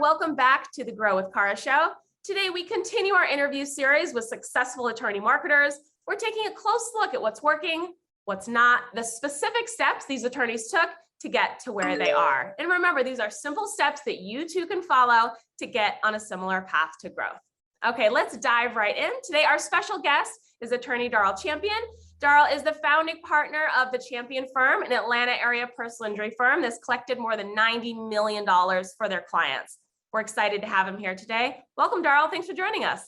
welcome back to the Grow with Cara show. Today, we continue our interview series with successful attorney marketers. We're taking a close look at what's working, what's not, the specific steps these attorneys took to get to where they are. And remember, these are simple steps that you too can follow to get on a similar path to growth. Okay, let's dive right in. Today, our special guest is attorney Darrell Champion. Darrell is the founding partner of the Champion firm, an Atlanta area personal injury firm that's collected more than $90 million for their clients. We're excited to have him here today. Welcome, Darrell. Thanks for joining us.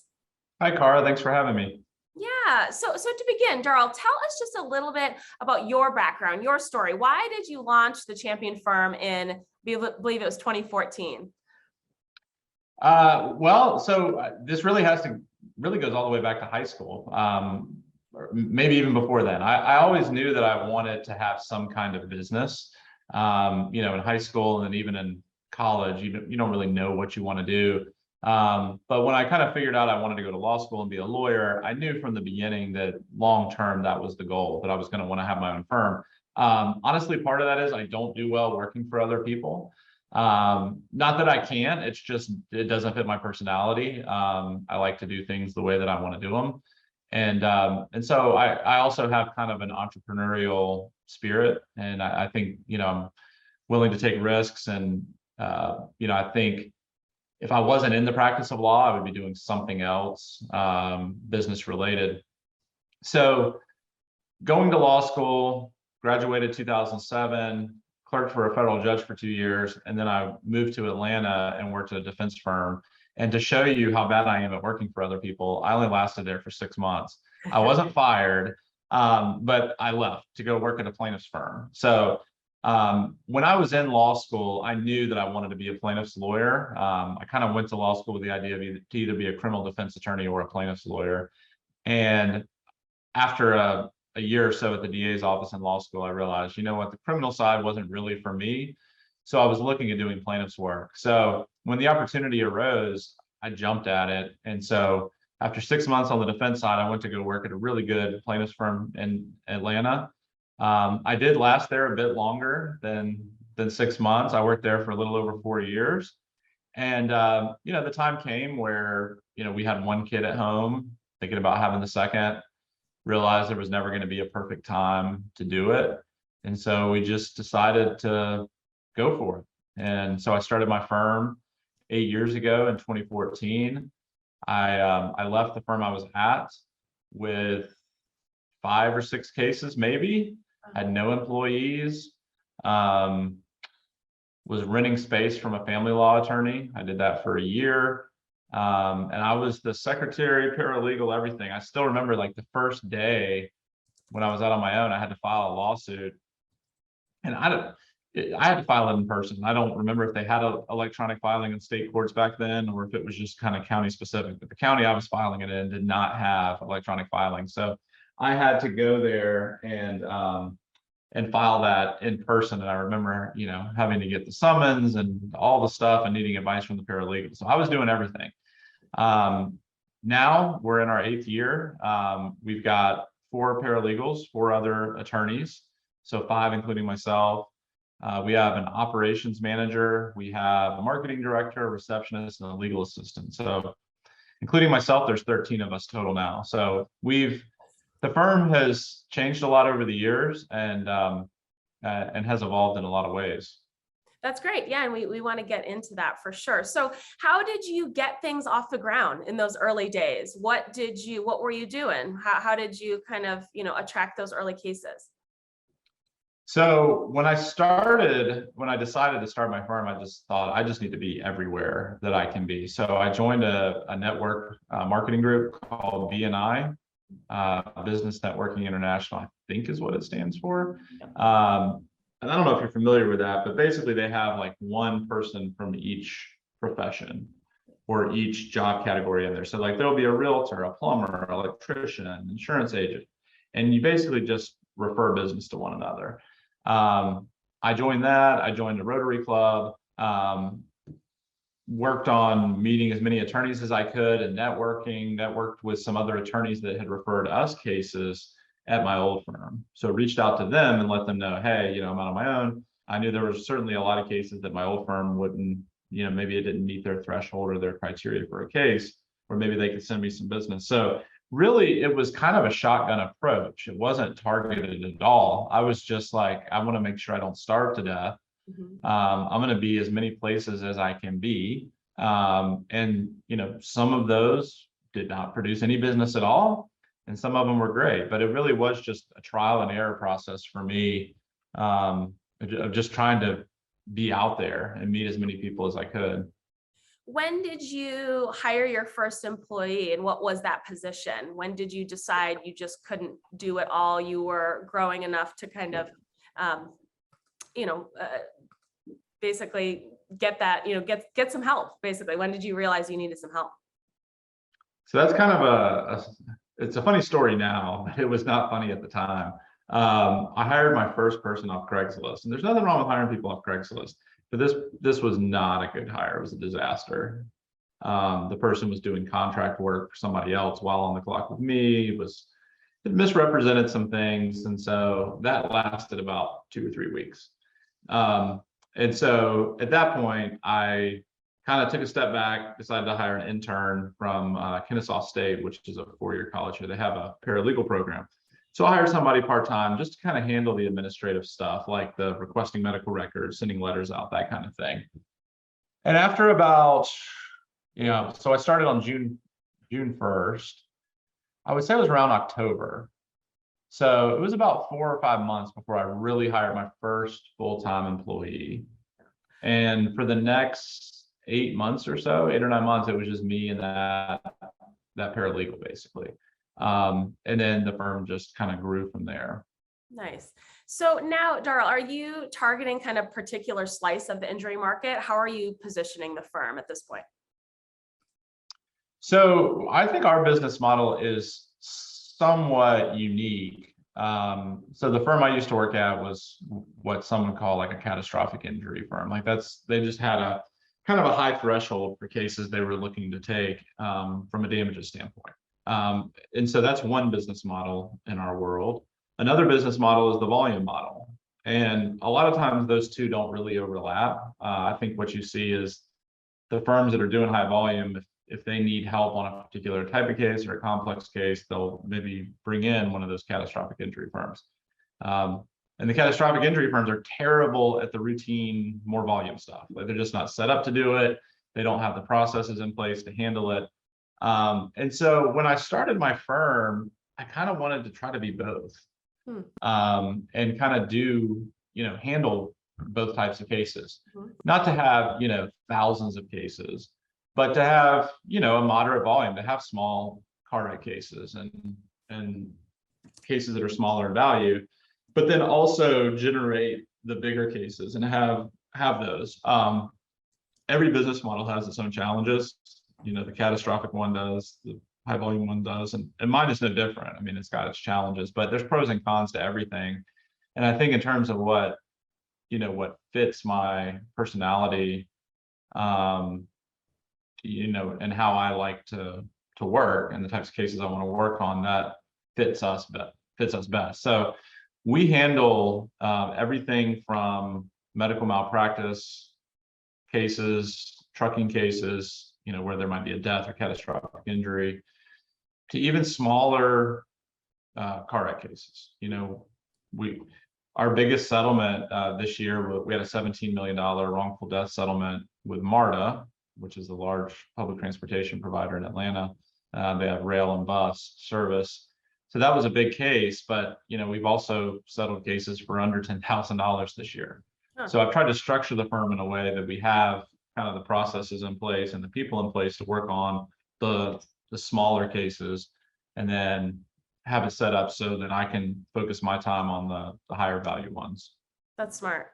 Hi, Cara. Thanks for having me. Yeah. So to begin, Darrell, tell us just a little bit about your background, your story. Why did you launch the Champion firm in, I believe it was 2014? This really goes all the way back to high school, or maybe even before then. I always knew that I wanted to have some kind of business. In high school and even in college, you don't really know what you want to do. But when I kind of figured out I wanted to go to law school and be a lawyer, I knew from the beginning that long term that was the goal, that I was going to want to have my own firm. Honestly, part of that is I don't do well working for other people. Not that I can't, it's just it doesn't fit my personality. I like to do things the way that I want to do them. And so I also have kind of an entrepreneurial spirit, and I think, I'm willing to take risks. And, I think if I wasn't in the practice of law, I would be doing something else, business related. So going to law school, graduated 2007, clerked for a federal judge for 2 years, and then I moved to Atlanta and worked at a defense firm. And to show you how bad I am at working for other people, I only lasted there for 6 months. I wasn't fired, but I left to go work at a plaintiff's firm. So when I was in law school, I knew that I wanted to be a plaintiff's lawyer. I kind of went to law school with the idea of to either be a criminal defense attorney or a plaintiff's lawyer. And after a year or so at the DA's office in law school, I realized, the criminal side wasn't really for me. So I was looking at doing plaintiff's work. So when the opportunity arose, I jumped at it. And so after 6 months on the defense side, I went to go work at a really good plaintiff's firm in Atlanta. I did last there a bit longer than 6 months. I worked there for a little over 4 years. And, the time came where, we had one kid at home, thinking about having the second, realized there was never going to be a perfect time to do it. And so we just decided to go for it. And so I started my firm 8 years ago in 2014. I left the firm I was at with 5 or 6 cases, maybe, had no employees, was renting space from a family law attorney. I did that for a year. And I was the secretary, paralegal, everything. I still remember like the first day when I was out on my own, I had to file a lawsuit. And I had to file it in person. I don't remember if they had electronic filing in state courts back then, or if it was just kind of county specific. But the county I was filing it in did not have electronic filing. So I had to go there and file that in person. And I remember, having to get the summons and all the stuff and needing advice from the paralegal. So I was doing everything. Now we're in our 8th year. We've got 4 paralegals, 4 other attorneys. So 5, including myself. We have an operations manager. We have a marketing director, a receptionist, and a legal assistant. So including myself, there's 13 of us total now. So the firm has changed a lot over the years and has evolved in a lot of ways. That's great. Yeah, and we want to get into that for sure. So how did you get things off the ground in those early days? What were you doing? How did you kind of, attract those early cases? So when I decided to start my firm, I just thought I just need to be everywhere that I can be. So I joined a network marketing group called BNI, Business Networking International, I think is what it stands for. And I don't know if you're familiar with that, but basically they have like one person from each profession or each job category in there. So like there'll be a realtor, a plumber, electrician, insurance agent, and you basically just refer business to one another. I joined that. I joined the Rotary Club, worked on meeting as many attorneys as I could and networked with some other attorneys that had referred us cases at my old firm. So reached out to them and let them know, hey, I'm out on my own. I knew there was certainly a lot of cases that my old firm wouldn't maybe it didn't meet their threshold or their criteria for a case, or maybe they could send me some business. So really, it was kind of a shotgun approach. It wasn't targeted at all. I was just like, I want to make sure I don't starve to death. I'm going to be as many places as I can be. And, some of those did not produce any business at all. And some of them were great, but it really was just a trial and error process for me, of just trying to be out there and meet as many people as I could. When did you hire your first employee, and what was that position? When did you decide you just couldn't do it all? You were growing enough to kind of, basically get that, get some help, basically. When did you realize you needed some help? So that's kind of it's a funny story now, but it was not funny at the time. I hired my first person off Craigslist, and there's nothing wrong with hiring people off Craigslist, but this was not a good hire. It was a disaster. The person was doing contract work for somebody else while on the clock with me. It misrepresented some things, and so that lasted about 2 or 3 weeks. And so at that point, I kind of took a step back, decided to hire an intern from Kennesaw State, which is a 4-year college here. They have a paralegal program. So I hired somebody part-time just to kind of handle the administrative stuff, like the requesting medical records, sending letters out, that kind of thing. And after about, so I started on June 1st. I would say it was around October. So it was about 4 or 5 months before I really hired my first full-time employee. And for the next 8 months or so, 8 or 9 months, it was just me and that paralegal, basically. And then the firm just kind of grew from there. Nice. So now, Darrell, are you targeting kind of particular slice of the injury market? How are you positioning the firm at this point? So I think our business model is somewhat unique. So the firm I used to work at was what some would call like a catastrophic injury firm. Like they just had a kind of a high threshold for cases they were looking to take from a damages standpoint. And so that's one business model in our world. Another business model is the volume model. And a lot of times those two don't really overlap. I think what you see is the firms that are doing high volume, if they need help on a particular type of case or a complex case, they'll maybe bring in one of those catastrophic injury firms. And the catastrophic injury firms are terrible at the routine, more volume stuff. Like they're just not set up to do it. They don't have the processes in place to handle it. And so when I started my firm, I kind of wanted to try to be both, and kind of handle both types of cases, not to have, thousands of cases, but to have, a moderate volume, to have small car wreck cases and cases that are smaller in value, but then also generate the bigger cases and have those. Every business model has its own challenges. The catastrophic one does, the high volume one does, and mine is no different. I mean, it's got its challenges, but there's pros and cons to everything. And I think in terms of what fits my personality, and how I like to work and the types of cases I want to work on, that fits us best. So we handle everything from medical malpractice cases, trucking cases, where there might be a death or catastrophic injury, to even smaller car wreck cases. Our biggest settlement this year, we had a $17 million wrongful death settlement with MARTA, which is a large public transportation provider in Atlanta. They have rail and bus service. So that was a big case, but we've also settled cases for under $10,000 this year. So I've tried to structure the firm in a way that we have kind of the processes in place and the people in place to work on the smaller cases, and then have it set up so that I can focus my time on the higher value ones. That's smart.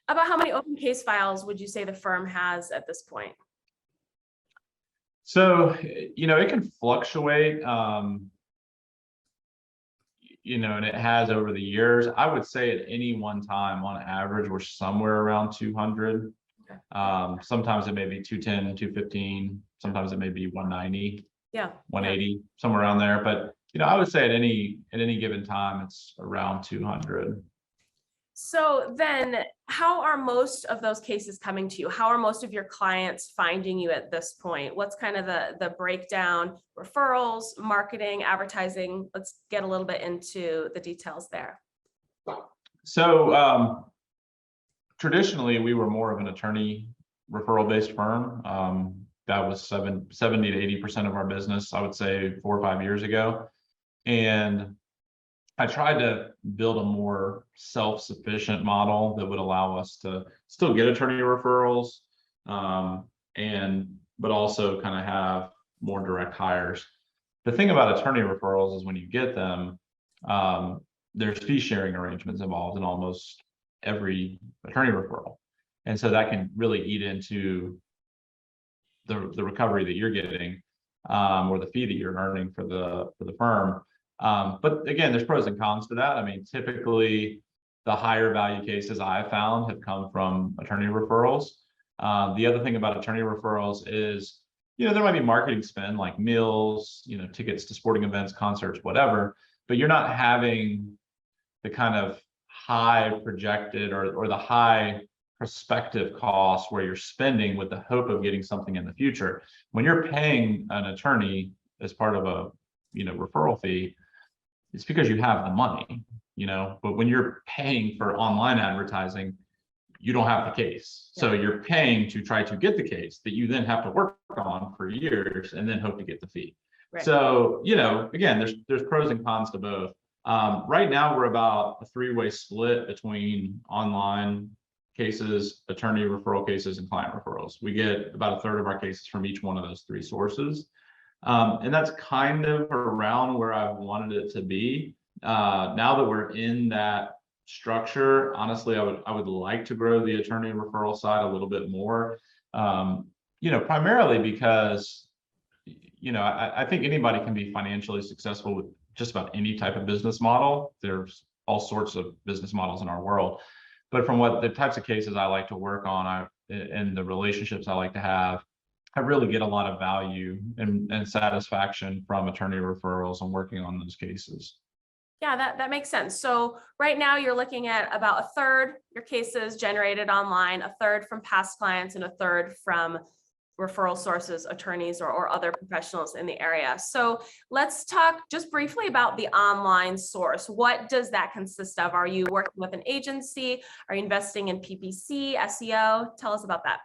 About how many open case files would you say the firm has at this point? So, it can fluctuate, and it has over the years. I would say at any one time, on average, we're somewhere around 200. Sometimes it may be 210, 215. Sometimes it may be 190, 180, somewhere around there. But, I would say at any given time, it's around 200. So then how are most of those cases coming to you? How are most of your clients finding you at this point? What's kind of the breakdown, referrals, marketing, advertising? Let's get a little bit into the details there. So traditionally, we were more of an attorney referral-based firm. That was 70 to 80% of our business, I would say 4 or 5 years ago. And I tried to build a more self-sufficient model that would allow us to still get attorney referrals, but also kind of have more direct hires. The thing about attorney referrals is when you get them, there's fee sharing arrangements involved in almost every attorney referral. And so that can really eat into the recovery that you're getting, or the fee that you're earning for the firm. But again, there's pros and cons to that. I mean, typically the higher value cases I've found have come from attorney referrals. The other thing about attorney referrals is, there might be marketing spend like meals, tickets to sporting events, concerts, whatever, but you're not having the kind of high projected or the high prospective cost where you're spending with the hope of getting something in the future. When you're paying an attorney as part of a referral fee, it's because you have the money, but when you're paying for online advertising, you don't have the case. So you're paying to try to get the case that you then have to work on for years and then hope to get the fee. Right. So, again, there's pros and cons to both. Right now we're about a 3-way split between online cases, attorney referral cases, and client referrals. We get about 1/3 of our cases from each one of those 3 sources. And that's kind of around where I've wanted it to be. Now that we're in that structure, honestly, I would like to grow the attorney referral side a little bit more. Primarily because, I think anybody can be financially successful with just about any type of business model. There's all sorts of business models in our world. But from what the types of cases I like to work on, and the relationships I like to have, I really get a lot of value and satisfaction from attorney referrals and working on those cases. Yeah, that makes sense. So right now you're looking at about 1/3 your cases generated online, 1/3 from past clients, and 1/3 from referral sources, attorneys, or other professionals in the area. So let's talk just briefly about the online source. What does that consist of? Are you working with an agency? Are you investing in PPC, SEO? Tell us about that.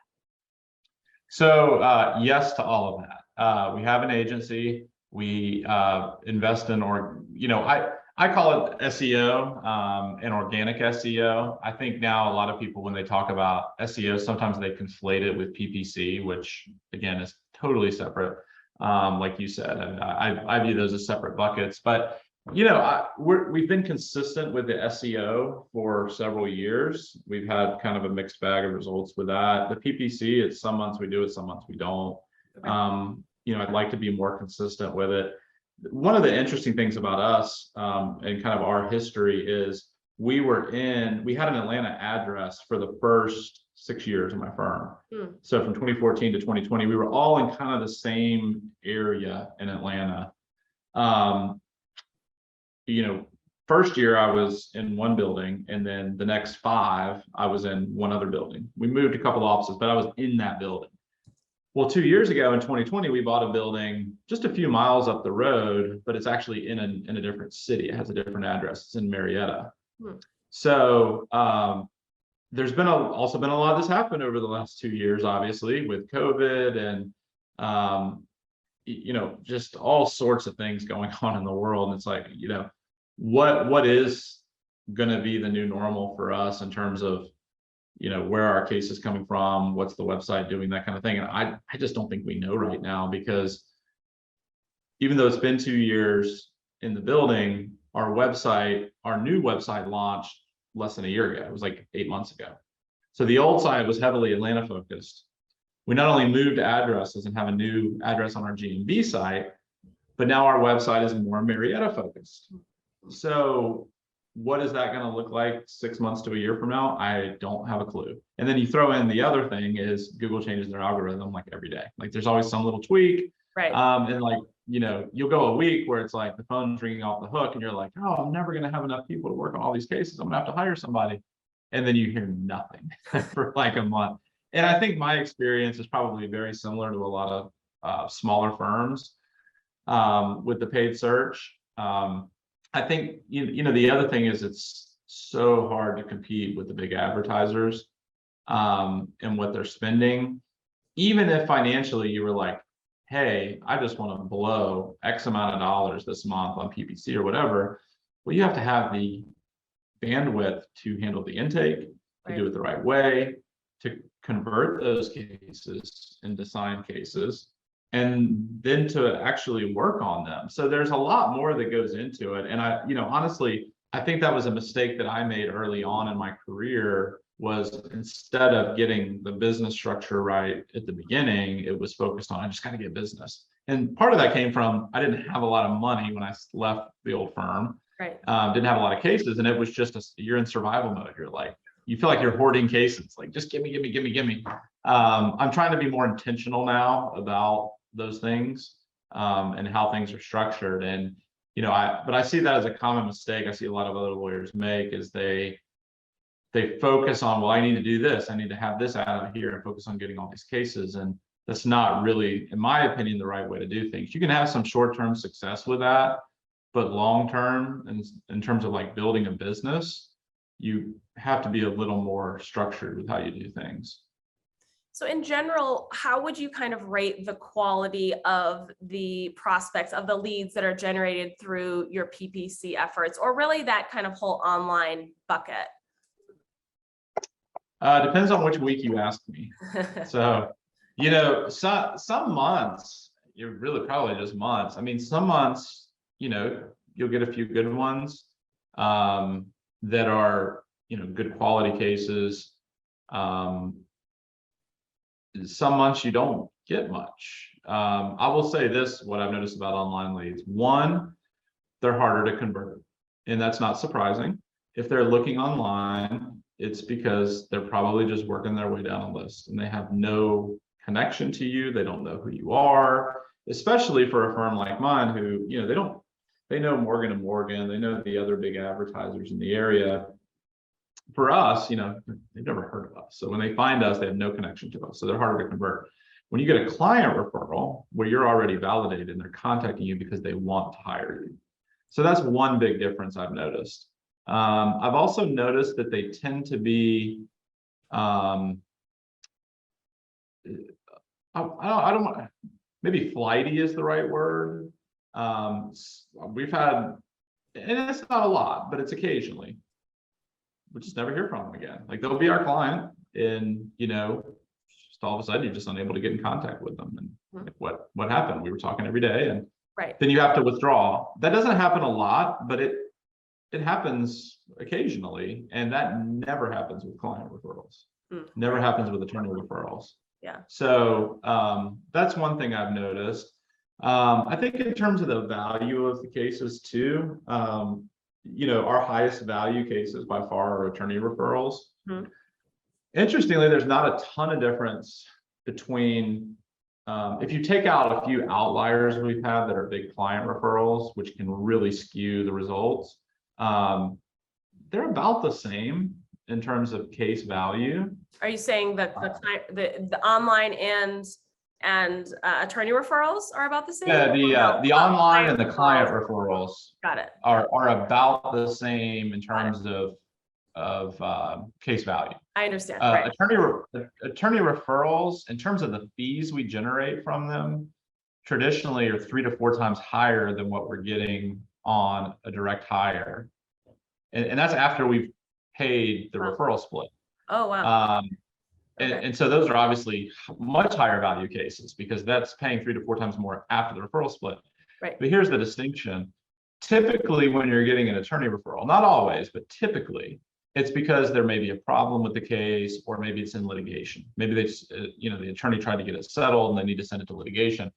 So yes to all of that. We have an agency. We invest in, I call it SEO and organic SEO. I think now a lot of people, when they talk about SEO, sometimes they conflate it with PPC, which again is totally separate. Like you said, I view those as separate buckets. But we've been consistent with the SEO for several years. We've had kind of a mixed bag of results with that. The PPC, it's some months we do it, some months we don't. Okay. I'd like to be more consistent with it. One of the interesting things about us and kind of our history is we had an Atlanta address for the first 6 years of my firm. So from 2014 to 2020, we were all in kind of the same area in Atlanta. First year I was in one building, and then the next 5 I was in one other building. We moved a couple offices, but I was in that building. Well, 2 years ago in 2020, we bought a building just a few miles up the road, but it's actually in a different city. It has a different address. It's in Marietta. So there's also been a lot that's happened over the last 2 years, obviously, with COVID and just all sorts of things going on in the world. And it's like, what is going to be the new normal for us in terms of where our case is coming from, what's the website doing, that kind of thing. And I just don't think we know right now, because even though it's been 2 years in the building, our new website launched less than a year ago. It was like 8 months ago. So the old site was heavily Atlanta focused. We not only moved addresses and have a new address on our GMB site, but now our website is more Marietta focused. So what is that going to look like 6 months to a year from now? I don't have a clue. And then you throw in the other thing is Google changes their algorithm like every day. Like there's always some little tweak. Right. And like, you'll go a week where it's like the phone's ringing off the hook and you're like, oh, I'm never going to have enough people to work on all these cases. I'm going to have to hire somebody. and then you hear nothing for like a month. And I think my experience is probably very similar to a lot of smaller firms with the paid search. I think, the other thing is it's so hard to compete with the big advertisers and what they're spending. Even if financially you were like, hey, I just want to blow X amount of dollars this month on PPC or whatever, well, you have to have the bandwidth to handle the intake, to do it the right way, to convert those cases into signed cases, and then to actually work on them. So there's a lot more that goes into it. And honestly, I think that was a mistake that I made early on in my career, was instead of getting the business structure right at the beginning, it was focused on, I just got to get business. And part of that came from, I didn't have a lot of money when I left the old firm. Right. Didn't have a lot of cases, and it was just you're in survival mode. You're like, you feel like you're hoarding cases, like just give me. I'm trying to be more intentional now about those things and how things are structured. And but I see that as a common mistake I see a lot of other lawyers make, is they focus on, well, I need to do this, I need to have this out of here, and focus on getting all these cases. And that's not really, in my opinion, the right way to do things. You can have some short-term success with that, but long-term, and in terms of like building a business, you have to be a little more structured with how you do things. So in general, how would you kind of rate the quality of the prospects, of the leads that are generated through your PPC efforts, or really that kind of whole online bucket? Depends on which week you ask me. So, some months, you're really probably just months. I mean, some months, you'll get a few good ones that are, good quality cases. Some months you don't get much. I will say this, what I've noticed about online leads: one, they're harder to convert. And that's not surprising. If they're looking online, it's because they're probably just working their way down a list and they have no connection to you. They don't know who you are, especially for a firm like mine who, they know Morgan and Morgan, they know the other big advertisers in the area. For us, they've never heard of us. So when they find us, they have no connection to us. So they're harder to convert. When you get a client referral where you're already validated and they're contacting you because they want to hire you. So that's one big difference I've noticed. I've also noticed that they tend to be, I don't want, maybe flighty is the right word. We've had, and it's not a lot, but it's occasionally, we just never hear from them again. Like, they'll be our client and, just all of a sudden you're just unable to get in contact with them. And like, what happened? We were talking every day, and then you have to withdraw. That doesn't happen a lot, but it happens occasionally, and that never happens with client referrals. Never happens with attorney referrals. Yeah. So that's one thing I've noticed. I think in terms of the value of the cases too, our highest value cases by far are attorney referrals. Interestingly, there's not a ton of difference between, if you take out a few outliers we've had that are big client referrals, which can really skew the results, they're about the same in terms of case value. Are you saying that the online and attorney referrals are about the same? Yeah, the online and the client referrals Got it. are about the same in terms of case value. I understand. Attorney referrals, in terms of the fees we generate from them, traditionally are 3 to 4 times higher than what we're getting on a direct hire. And that's after we've paid the referral split. Oh, wow. And so those are obviously much higher value cases, because that's paying 3 to 4 times more after the referral split. Right. But here's the distinction. Typically, when you're getting an attorney referral, not always, but typically, it's because there may be a problem with the case, or maybe it's in litigation. Maybe they just, the attorney tried to get it settled and they need to send it to litigation.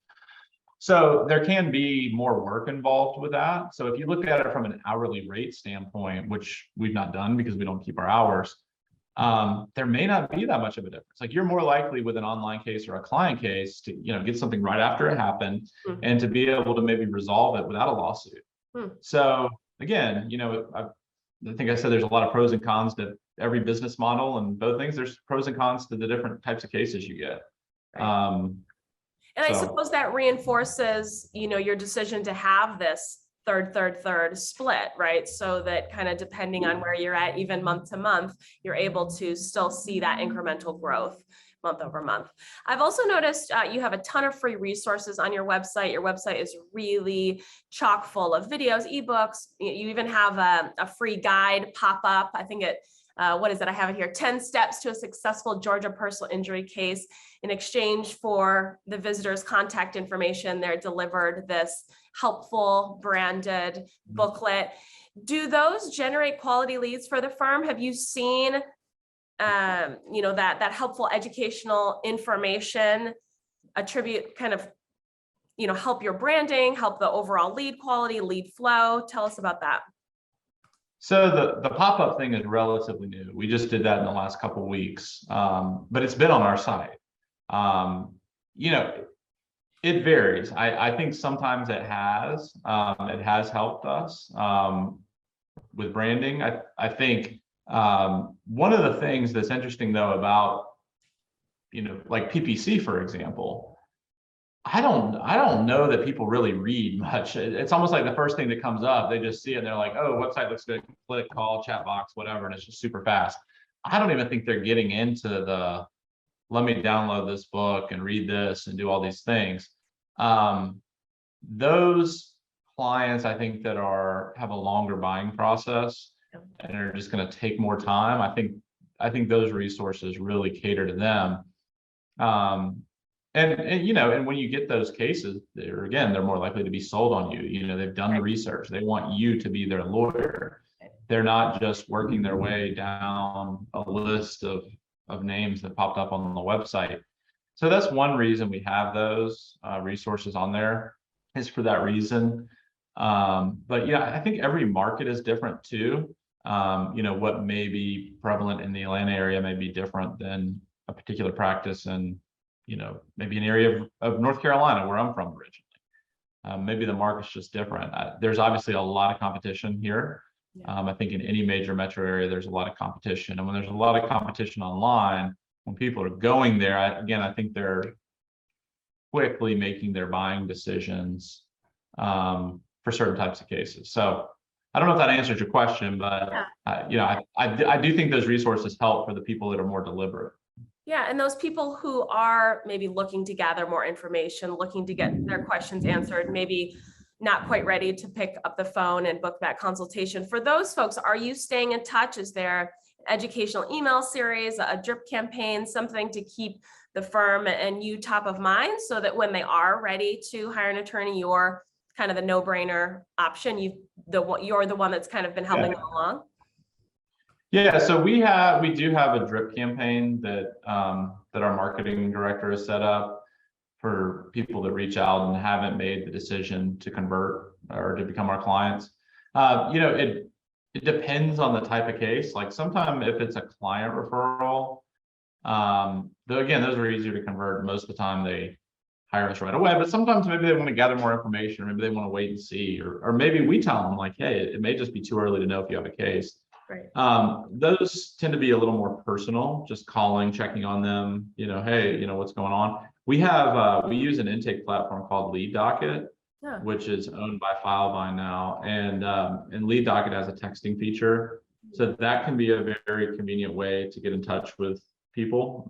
So there can be more work involved with that. So if you look at it from an hourly rate standpoint, which we've not done because we don't keep our hours, there may not be that much of a difference. Like, you're more likely with an online case or a client case to, get something right after it happened, and to be able to maybe resolve it without a lawsuit. So again, I think I said there's a lot of pros and cons to every business model and both things. There's pros and cons to the different types of cases you get. Right. And I So suppose that reinforces, your decision to have this third split, right? So that kind of depending on where you're at, even month to month, you're able to still see that incremental growth month over month. I've also noticed you have a ton of free resources on your website. Your website is really chock full of videos, ebooks. You even have a free guide pop up. I think what is it? I have it here, 10 steps to a successful Georgia personal injury case. In exchange for the visitor's contact information, they're delivered this helpful branded booklet. Do those generate quality leads for the firm? Have you seen, that helpful educational information attribute kind of, help your branding, help the overall lead quality, lead flow? Tell us about that. So the pop-up thing is relatively new. We just did that in the last couple of weeks, but it's been on our site. It varies. I think sometimes it has helped us with branding. I think one of the things that's interesting though about, like PPC, for example, I don't know that people really read much. It's almost like the first thing that comes up, they just see it and they're like, oh, website looks good, click, call, chat box, whatever, and it's just super fast. I don't even think they're getting into the, let me download this book and read this and do all these things. Those clients, I think, that have a longer buying process and are just going to take more time. I think those resources really cater to them. And when you get those cases, they're more likely to be sold on you. They've done the research. They want you to be their lawyer. They're not just working their way down a list of names that popped up on the website. So that's one reason we have those resources on there, is for that reason. But yeah, I think every market is different too. What may be prevalent in the Atlanta area may be different than a particular practice in, maybe an area of North Carolina where I'm from originally. Maybe the market's just different. There's obviously a lot of competition here. I think in any major metro area, there's a lot of competition. And when there's a lot of competition online, when people are going there, I think they're quickly making their buying decisions for certain types of cases. So I don't know if that answers your question, but I do think those resources help for the people that are more deliberate. Yeah, and those people who are maybe looking to gather more information, looking to get their questions answered, maybe not quite ready to pick up the phone and book that consultation. For those folks, are you staying in touch? Is there an educational email series, a drip campaign, something to keep the firm and you top of mind so that when they are ready to hire an attorney, you're kind of the no-brainer option? You're the one that's kind of been helping them along? Yeah, so we do have a drip campaign that our marketing director has set up for people that reach out and haven't made the decision to convert or to become our clients. It depends on the type of case. Like sometimes if it's a client referral, though again, those are easier to convert. Most of the time they hire us right away, but sometimes maybe they want to gather more information, or maybe they want to wait and see, or maybe we tell them like, hey, it may just be too early to know if you have a case. Right. Those tend to be a little more personal, just calling, checking on them, hey, what's going on. We use an intake platform called Lead Docket, which is owned by Filevine now. And Lead Docket has a texting feature. So that can be a very convenient way to get in touch with people.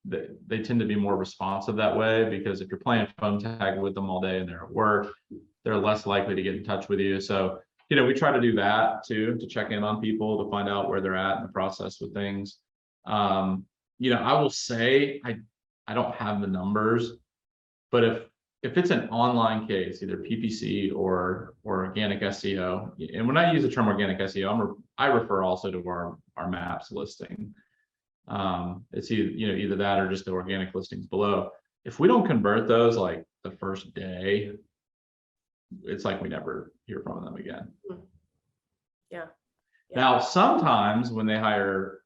They tend to be more responsive that way, because if you're playing phone tag with them all day and they're at work, they're less likely to get in touch with you. So we try to do that too, to check in on people, to find out where they're at in the process with things. I will say, I don't have the numbers, but if it's an online case, either PPC or organic SEO, and when I use the term organic SEO, I refer also to our maps listing. It's either that or just the organic listings below. If we don't convert those like the first day, it's like we never hear from them again. Yeah. Now, sometimes when they hire,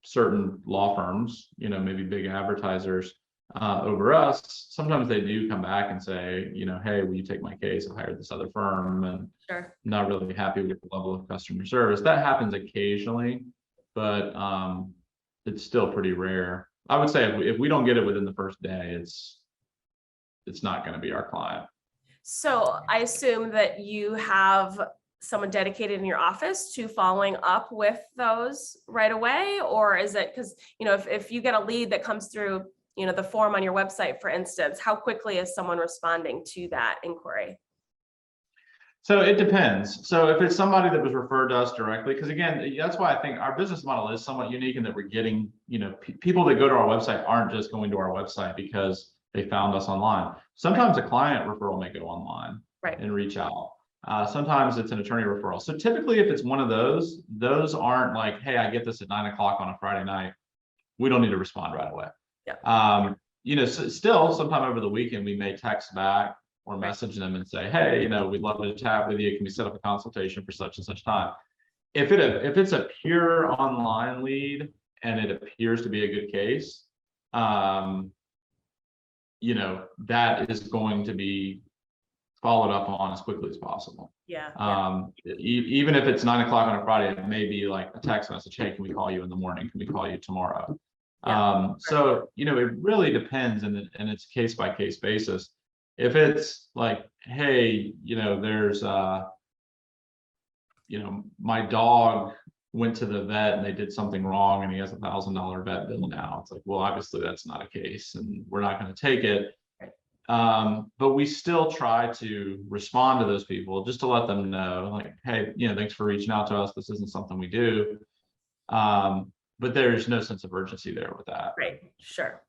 certain law firms, maybe big advertisers, over us, sometimes they do come back and say, hey, will you take my case? I hired this other firm and Sure. not really happy with the level of customer service. That happens occasionally, but it's still pretty rare. I would say if we don't get it within the first day, it's not going to be our client. So I assume that you have someone dedicated in your office to following up with those right away, or is it because, if you get a lead that comes through, the form on your website, for instance, how quickly is someone responding to that inquiry? So it depends. So if it's somebody that was referred to us directly, because again, that's why I think our business model is somewhat unique in that we're getting, people that go to our website aren't just going to our website because they found us online. Sometimes a client referral may go online and reach out. Sometimes it's an attorney referral. So typically if it's one of those aren't like, hey, I get this at 9 o'clock on a Friday night. We don't need to respond right away. Yeah. So still sometime over the weekend, we may text back or message them and say, hey, we'd love to chat with you. Can we set up a consultation for such and such time? If it's a pure online lead and it appears to be a good case, that is going to be followed up on as quickly as possible. Even if it's 9 o'clock on a Friday, it may be like a text message. Hey, can we call you in the morning? Can we call you tomorrow? So, it really depends, and it's case by case basis. If it's like, hey, there's my dog went to the vet and they did something wrong and he has $1,000 vet bill now. It's like, well, obviously that's not a case and we're not going to take it. But we still try to respond to those people just to let them know, like, hey, thanks for reaching out to us. This isn't something we do. But there's no sense of urgency there with that. Right. Sure.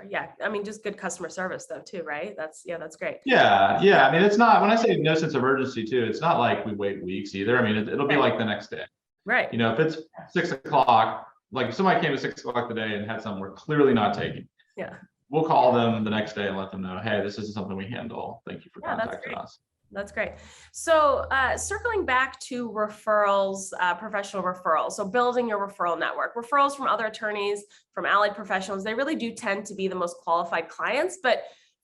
Yeah. I mean, just good customer service though, too, right? That's great. Yeah. I mean, it's not, when I say no sense of urgency too, it's not like we wait weeks either. I mean, it'll be like the next day. Right. If it's 6 o'clock, like if somebody came at 6 o'clock today and had something we're clearly not taking. Yeah. We'll call them the next day and let them know, hey, this isn't something we handle. Thank you for contacting us. That's great. So circling back to referrals, professional referrals. So building your referral network, referrals from other attorneys, from allied professionals, they really do tend to be the most qualified clients, but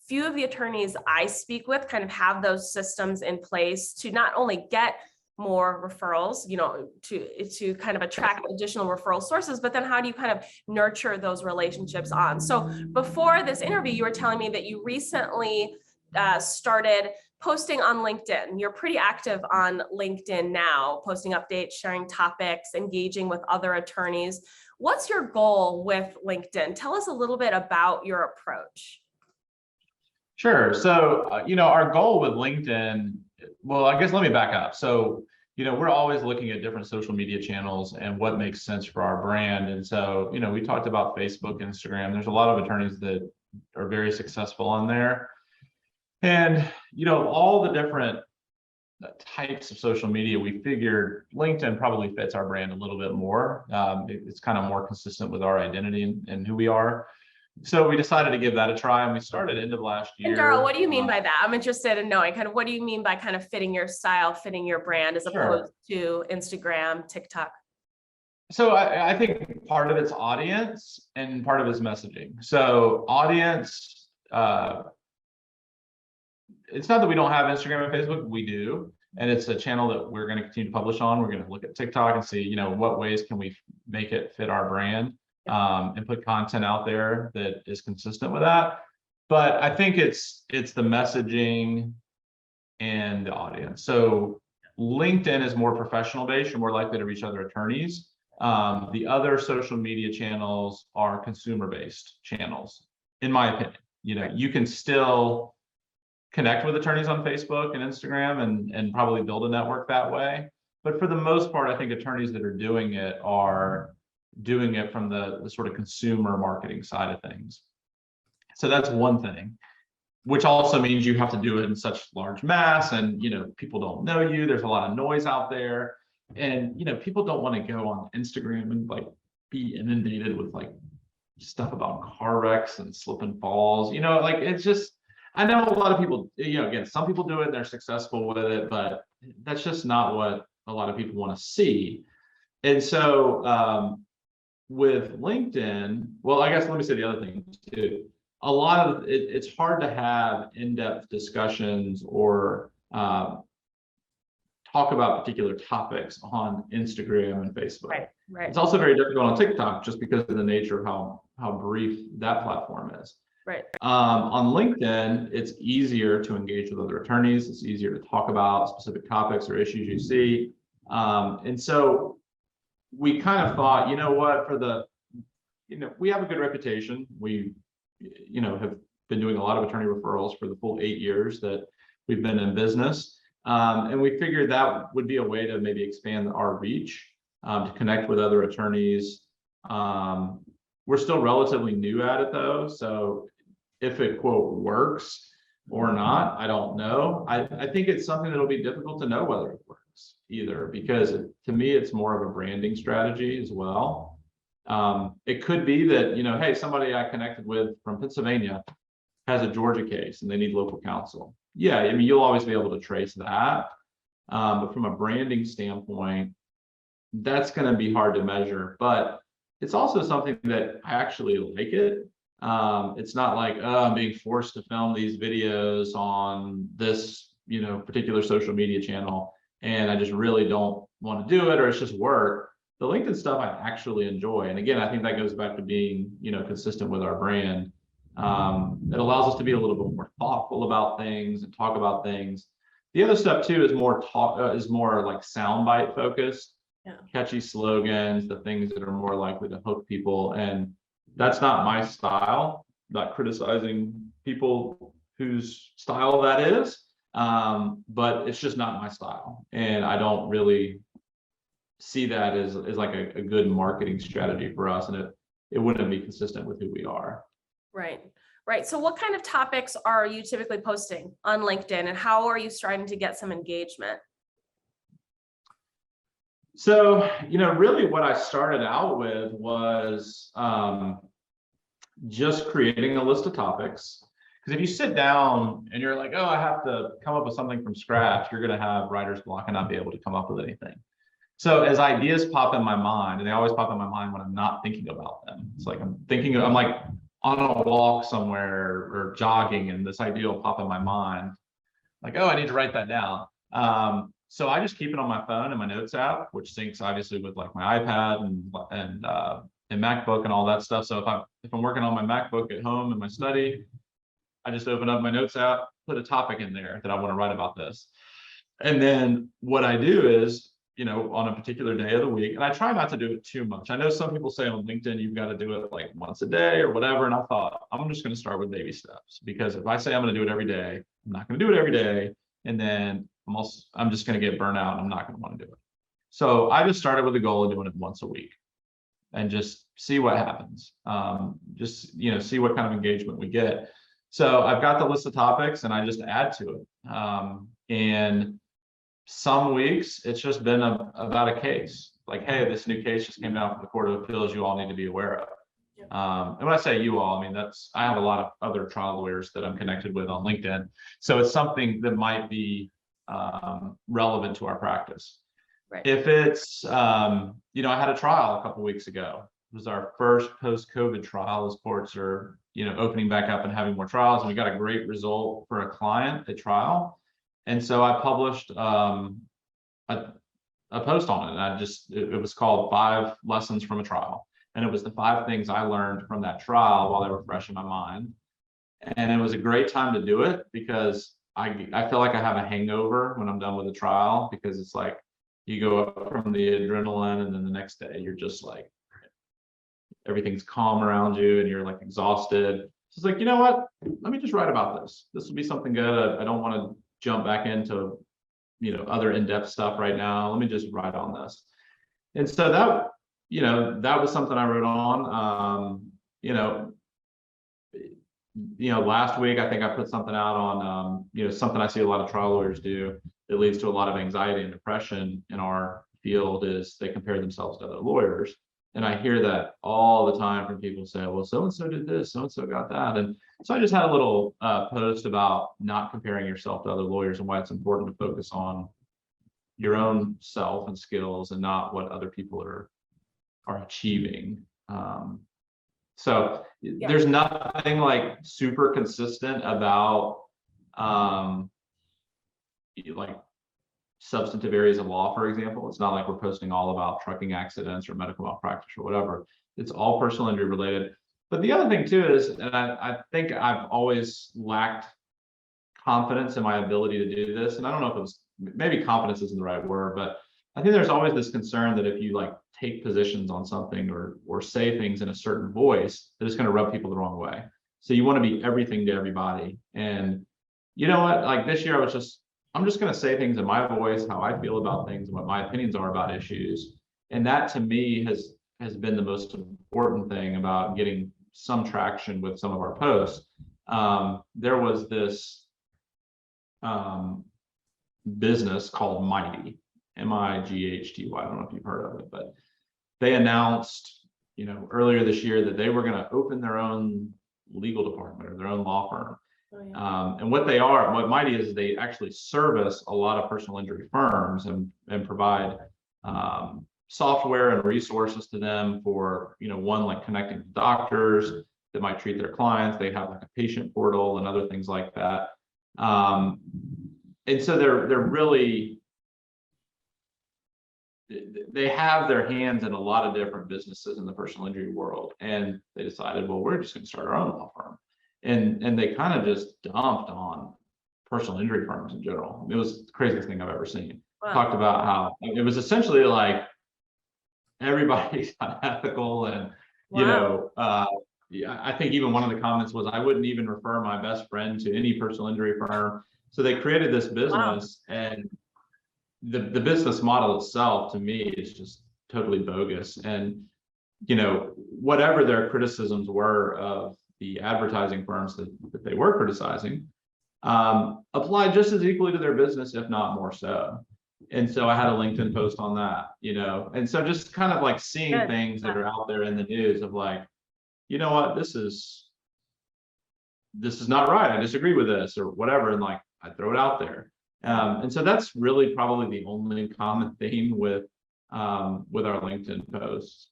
few of the attorneys I speak with kind of have those systems in place to not only get more referrals, to kind of attract additional referral sources, but then how do you kind of nurture those relationships on? So before this interview, you were telling me that you recently started posting on LinkedIn. You're pretty active on LinkedIn now, posting updates, sharing topics, engaging with other attorneys. What's your goal with LinkedIn? Tell us a little bit about your approach. Sure. So, our goal with LinkedIn, well, I guess let me back up. So, we're always looking at different social media channels and what makes sense for our brand. And so, we talked about Facebook, Instagram. There's a lot of attorneys that are very successful on there. And, all the different types of social media, we figured LinkedIn probably fits our brand a little bit more. It's kind of more consistent with our identity and who we are. So we decided to give that a try, and we started end of last year. And Darryl, what do you mean by that? I'm interested in knowing kind of what do you mean by kind of fitting your style, fitting your brand as opposed to Instagram, TikTok? So I think part of it's audience and part of it's messaging. So audience, it's not that we don't have Instagram and Facebook, we do. And it's a channel that we're going to continue to publish on. We're going to look at TikTok and see, what ways can we make it fit our brand, and put content out there that is consistent with that. But I think it's the messaging and the audience. So LinkedIn is more professional based. You're more likely to reach other attorneys. The other social media channels are consumer based channels, in my opinion. You can still connect with attorneys on Facebook and Instagram and probably build a network that way. But for the most part, I think attorneys that are doing it are doing it from the sort of consumer marketing side of things. So that's one thing, which also means you have to do it in such large mass and, people don't know you. There's a lot of noise out there. And, people don't want to go on Instagram and like be inundated with like stuff about car wrecks and slip and falls, like it's just, I know a lot of people, again, some people do it and they're successful with it, but that's just not what a lot of people want to see. And so with LinkedIn, well, I guess let me say the other thing too. a lot of it, it's hard to have in-depth discussions or talk about particular topics on Instagram and Facebook. Right, right, It's also very difficult on TikTok just because of the nature of how brief that platform is. right. On LinkedIn, it's easier to engage with other attorneys. It's easier to talk about specific topics or issues you see. And so we kind of thought, you know what, we have a good reputation. We, have been doing a lot of attorney referrals for the full 8 years that we've been in business. And we figured that would be a way to maybe expand our reach, to connect with other attorneys. We're still relatively new at it though. So if it quote works or not, I don't know. I think it's something that'll be difficult to know whether it works either, because to me, it's more of a branding strategy as well. It could be that, hey, somebody I connected with from Pennsylvania has a Georgia case and they need local counsel. Yeah, I mean, you'll always be able to trace that. But from a branding standpoint, that's going to be hard to measure, but it's also something that I actually like it. It's not like, oh, I'm being forced to film these videos on this, particular social media channel, and I just really don't want to do it, or it's just work. The LinkedIn stuff I actually enjoy. And again, I think that goes back to being, consistent with our brand. It allows us to be a little bit more thoughtful about things and talk about things. The other stuff too is more like soundbite focused, catchy slogans, the things that are more likely to hook people. And that's not my style, not criticizing people whose style that is. But it's just not my style. And I don't really see that as like a good marketing strategy for us. And it wouldn't be consistent with who we are. Right, right. So what kind of topics are you typically posting on LinkedIn, and how are you starting to get some engagement? So, really what I started out with was just creating a list of topics. Because if you sit down and you're like, oh, I have to come up with something from scratch, you're going to have writer's block and not be able to come up with anything. So as ideas pop in my mind, and they always pop in my mind when I'm not thinking about them. It's like I'm like on a walk somewhere or jogging, and this idea will pop in my mind. Like, oh, I need to write that down. So I just keep it on my phone and my notes app, which syncs obviously with like my iPad and MacBook and all that stuff. So if I'm working on my MacBook at home in my study, I just open up my notes app, put a topic in there that I want to write about this. And then what I do is, on a particular day of the week, and I try not to do it too much. I know some people say on LinkedIn, you've got to do it like once a day or whatever. And I thought, I'm just going to start with baby steps, because if I say I'm going to do it every day, I'm not going to do it every day. And then I'm just going to get burnt out and I'm not going to want to do it. So I just started with the goal of doing it once a week and just see what happens. See what kind of engagement we get. So I've got the list of topics and I just add to it. And some weeks it's just been about a case. Like, hey, this new case just came down from the Court of Appeals, you all need to be aware of. And when I say you all, I mean, I have a lot of other trial lawyers that I'm connected with on LinkedIn. So it's something that might be relevant to our practice. Right. If it's, I had a trial a couple of weeks ago. It was our first post-COVID trial, as courts are, opening back up and having more trials. And we got a great result for a client at trial. And so I published a post on it. And it was called 5 Lessons from a Trial. And it was the 5 things I learned from that trial while they were fresh in my mind. And it was a great time to do it, because I feel like I have a hangover when I'm done with the trial, because it's like you go up from the adrenaline and then the next day you're just like, everything's calm around you and you're like exhausted. So it's like, you know what? Let me just write about this. This will be something good. I don't want to jump back into, other in-depth stuff right now. Let me just write on this. And so that was something I wrote on. Last week, I think I put something out on, something I see a lot of trial lawyers do that leads to a lot of anxiety and depression in our field is they compare themselves to other lawyers. And I hear that all the time from people say, well, so-and-so did this, so-and-so got that. And so I just had a little post about not comparing yourself to other lawyers and why it's important to focus on your own self and skills and not what other people are achieving. So there's nothing like super consistent about like substantive areas of law, for example. It's not like we're posting all about trucking accidents or medical malpractice or whatever. It's all personal injury related. But the other thing too is, and I think I've always lacked confidence in my ability to do this. And I don't know if it was, maybe confidence isn't the right word, but I think there's always this concern that if you like take positions on something or say things in a certain voice, that it's going to rub people the wrong way. So you want to be everything to everybody. And you know what, like this year I'm just going to say things in my voice, how I feel about things and what my opinions are about issues. And that to me has been the most important thing about getting some traction with some of our posts. There was this business called Mighty, Mighty. I don't know if you've heard of it, but they announced, earlier this year that they were going to open their own legal department or their own law firm. Oh, yeah. And what Mighty is, they actually service a lot of personal injury firms and provide software and resources to them for, one, like connecting to doctors that might treat their clients. They have like a patient portal and other things like that. And so they're really, they have their hands in a lot of different businesses in the personal injury world. And they decided, well, we're just going to start our own law firm. And they kind of just dumped on personal injury firms in general. It was the craziest thing I've ever seen. Wow. Talked about how it was essentially like everybody's unethical and, wow. I think even one of the comments was, I wouldn't even refer my best friend to any personal injury firm. So they created this business. Wow. And the business model itself to me is just totally bogus. And, whatever their criticisms were of the advertising firms that they were criticizing, applied just as equally to their business, if not more so. And so I had a LinkedIn post on that, and so just kind of like seeing things that are out there in the news of like, you know what, this is not right. I disagree with this or whatever. And like, I throw it out there. And so that's really probably the only common theme with our LinkedIn posts.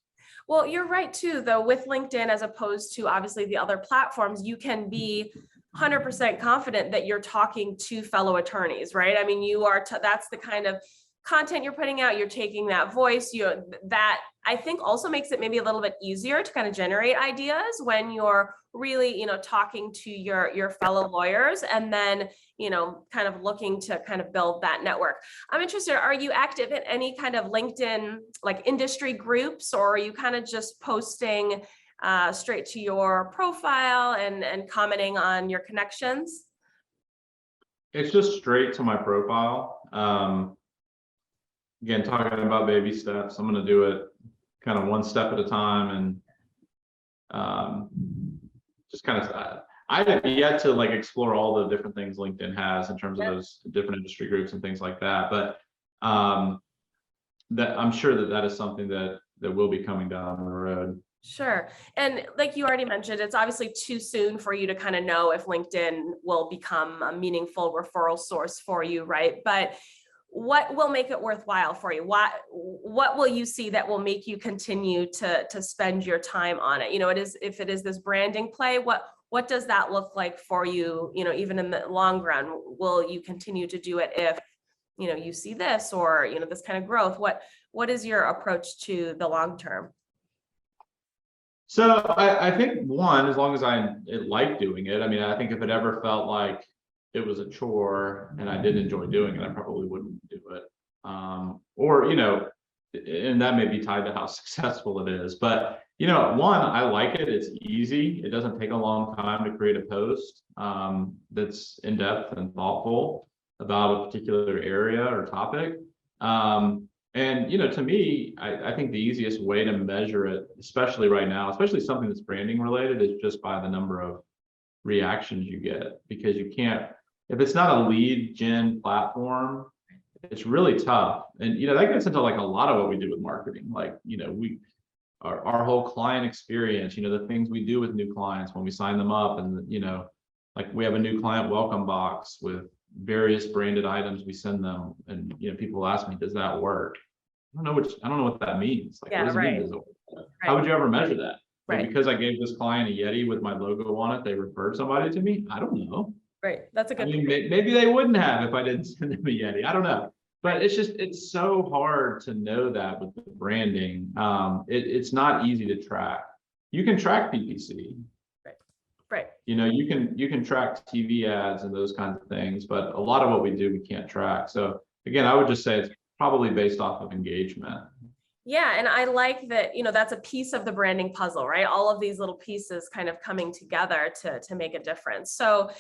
Well, you're right too, though, with LinkedIn, as opposed to obviously the other platforms, you can be 100% confident that you're talking to fellow attorneys, right? I mean, you are, that's the kind of content you're putting out, you're taking that voice, that I think also makes it maybe a little bit easier to kind of generate ideas when you're really, talking to your fellow lawyers and then, kind of looking to kind of build that network. I'm interested, are you active in any kind of LinkedIn, like industry groups, or are you kind of just posting straight to your profile and commenting on your connections? It's just straight to my profile. Again, talking about baby steps, I'm going to do it kind of one step at a time, and just kind of, I haven't yet to like explore all the different things LinkedIn has in terms of those different industry groups and things like that. But that I'm sure that is something that will be coming down the road. Sure. And like you already mentioned, it's obviously too soon for you to kind of know if LinkedIn will become a meaningful referral source for you, right? But what will make it worthwhile for you? What will you see that will make you continue to spend your time on it? If it is this branding play, what does that look like for you? Even in the long run, will you continue to do it if, you see this or, this kind of growth? What is your approach to the long term? So I think one, as long as I like doing it, I mean, I think if it ever felt like it was a chore and I did enjoy doing it, I probably wouldn't do it. Or, and that may be tied to how successful it is, but, one, I like it. It's easy. It doesn't take a long time to create a post that's in depth and thoughtful about a particular area or topic. And, to me, I think the easiest way to measure it, especially right now, especially something that's branding related, is just by the number of reactions you get, because you can't, if it's not a lead gen platform, it's really tough. And, that gets into like a lot of what we do with marketing. Like, our whole client experience, the things we do with new clients when we sign them up, and, like we have a new client welcome box with various branded items we send them. And, people ask me, does that work? I don't know what that means. Like, what does it mean? How would you ever measure that? But Right. because I gave this client a Yeti with my logo on it, they referred somebody to me. I don't know. Right. That's a I good mean, point. maybe they wouldn't have if I didn't send them a Yeti. I don't know. But it's so hard to know that with the branding. It's not easy to track. You can track PPC. Right. Right. You know, you can track TV ads and those kinds of things, but a lot of what we do, we can't track. So again, I would just say it's probably based off of engagement. Yeah, and I like that, that's a piece of the branding puzzle, right? All of these little pieces kind of coming together to make a difference. So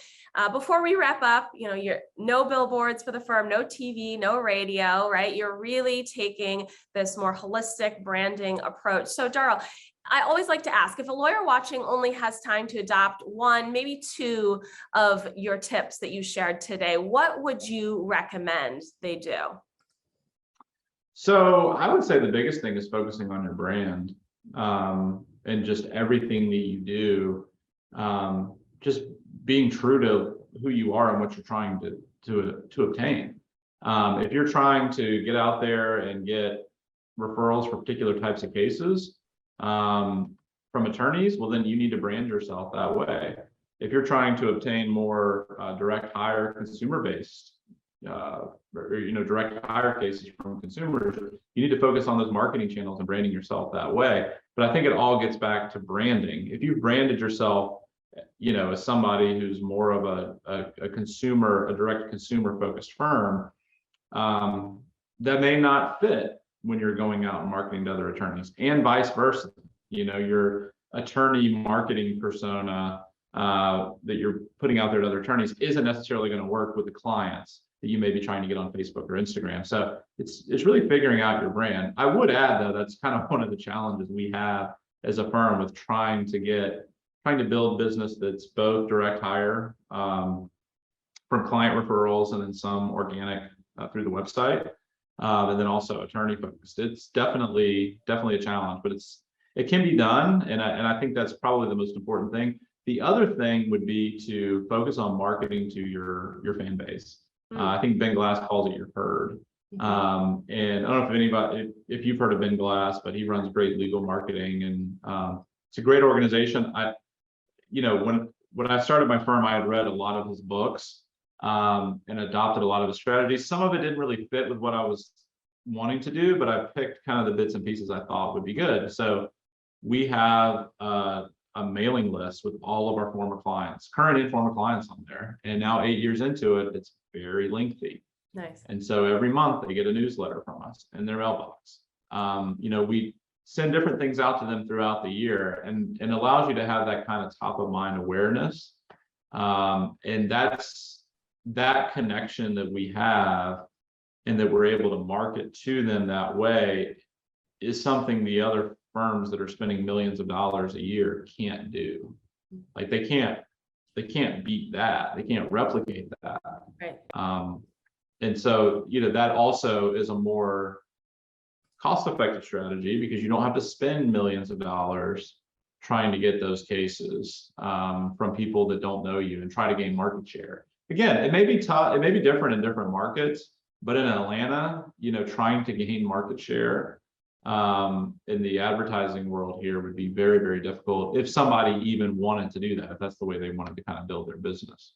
before we wrap up, you're no billboards for the firm, no TV, no radio, right? You're really taking this more holistic branding approach. So Darryl, I always like to ask, if a lawyer watching only has time to adopt one, maybe two of your tips that you shared today, what would you recommend they do? So I would say the biggest thing is focusing on your brand, and just everything that you do, just being true to who you are and what you're trying to obtain. If you're trying to get out there and get referrals for particular types of cases from attorneys, well, then you need to brand yourself that way. If you're trying to obtain more direct hire consumer based direct hire cases from consumers, you need to focus on those marketing channels and branding yourself that way. But I think it all gets back to branding. If you branded yourself, as somebody who's more of a consumer, a direct consumer focused firm, that may not fit when you're going out and marketing to other attorneys, and vice versa. Your attorney marketing persona that you're putting out there to other attorneys isn't necessarily going to work with the clients that you may be trying to get on Facebook or Instagram. So it's really figuring out your brand. I would add, though, that's kind of one of the challenges we have as a firm with trying to build business that's both direct hire from client referrals and then some organic through the website, and then also attorney focused. It's definitely a challenge, but it can be done, and I think that's probably the most important thing. The other thing would be to focus on marketing to your fan base. I think Ben Glass calls it your herd. And I don't know if you've heard of Ben Glass, but he runs great legal marketing, and it's a great organization. When I started my firm, I had read a lot of his books and adopted a lot of his strategies. Some of it didn't really fit with what I was wanting to do, but I picked kind of the bits and pieces I thought would be good. So we have a mailing list with all of our former clients, current and former clients on there. And now 8 years into it, it's very lengthy. Nice. And so every month they get a newsletter from us in their mailbox. We send different things out to them throughout the year, and allows you to have that kind of top of mind awareness. And that connection that we have and that we're able to market to them that way is something the other firms that are spending millions of dollars a year can't do. Like they can't beat that. They can't replicate that. Right. And so, that also is a more cost-effective strategy because you don't have to spend millions of dollars trying to get those cases from people that don't know you and try to gain market share. Again, it may be tough, it may be different in different markets, but in Atlanta, trying to gain market share in the advertising world here would be very, very difficult if somebody even wanted to do that, if that's the way they wanted to kind of build their business.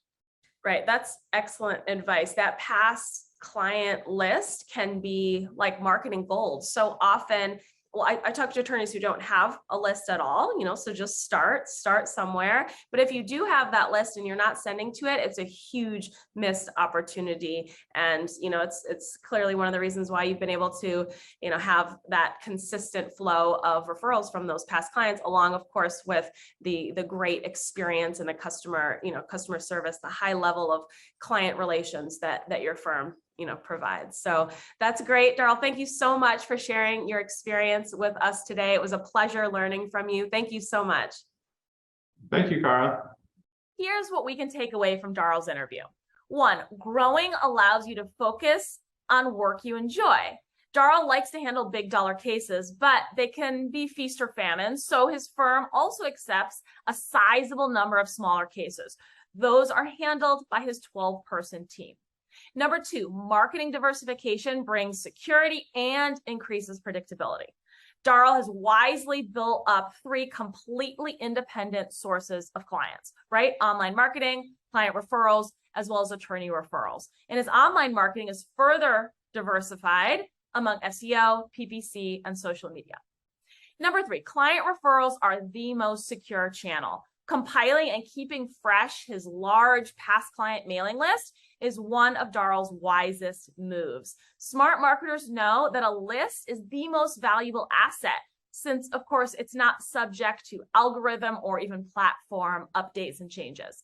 Right. That's excellent advice. That past client list can be like marketing gold. So often, I talk to attorneys who don't have a list at all, so just start somewhere. But if you do have that list and you're not sending to it, it's a huge missed opportunity. And, it's clearly one of the reasons why you've been able to, have that consistent flow of referrals from those past clients, along, of course, with the great experience and the customer service, the high level of client relations that your firm provides. So that's great. Darryl, thank you so much for sharing your experience with us today. It was a pleasure learning from you. Thank you so much. Thank you, Cara. Here's what we can take away from Darryl's interview. 1, growing allows you to focus on work you enjoy. Darryl likes to handle big dollar cases, but they can be feast or famine. So his firm also accepts a sizable number of smaller cases. Those are handled by his 12-person team. Number 2, marketing diversification brings security and increases predictability. Darrell has wisely built up 3 completely independent sources of clients, right? Online marketing, client referrals, as well as attorney referrals. And his online marketing is further diversified among SEO, PPC, and social media. Number 3, client referrals are the most secure channel. Compiling and keeping fresh his large past client mailing list is one of Darrell's wisest moves. Smart marketers know that a list is the most valuable asset since, of course, it's not subject to algorithm or even platform updates and changes.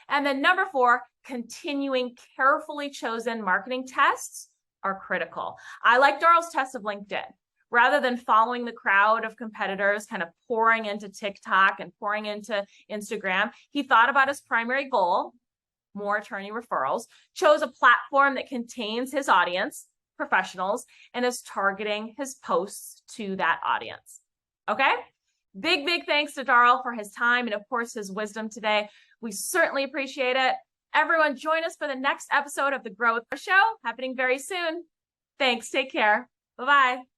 And then number 4, continuing carefully chosen marketing tests are critical. I like Darrell's test of LinkedIn. Rather than following the crowd of competitors kind of pouring into TikTok and pouring into Instagram, he thought about his primary goal, more attorney referrals, chose a platform that contains his audience, professionals, and is targeting his posts to that audience. Okay? Big thanks to Darrell for his time and, of course, his wisdom today. We certainly appreciate it. Everyone, join us for the next episode of the Grow with Show, happening very soon. Thanks. Take care. Bye-bye.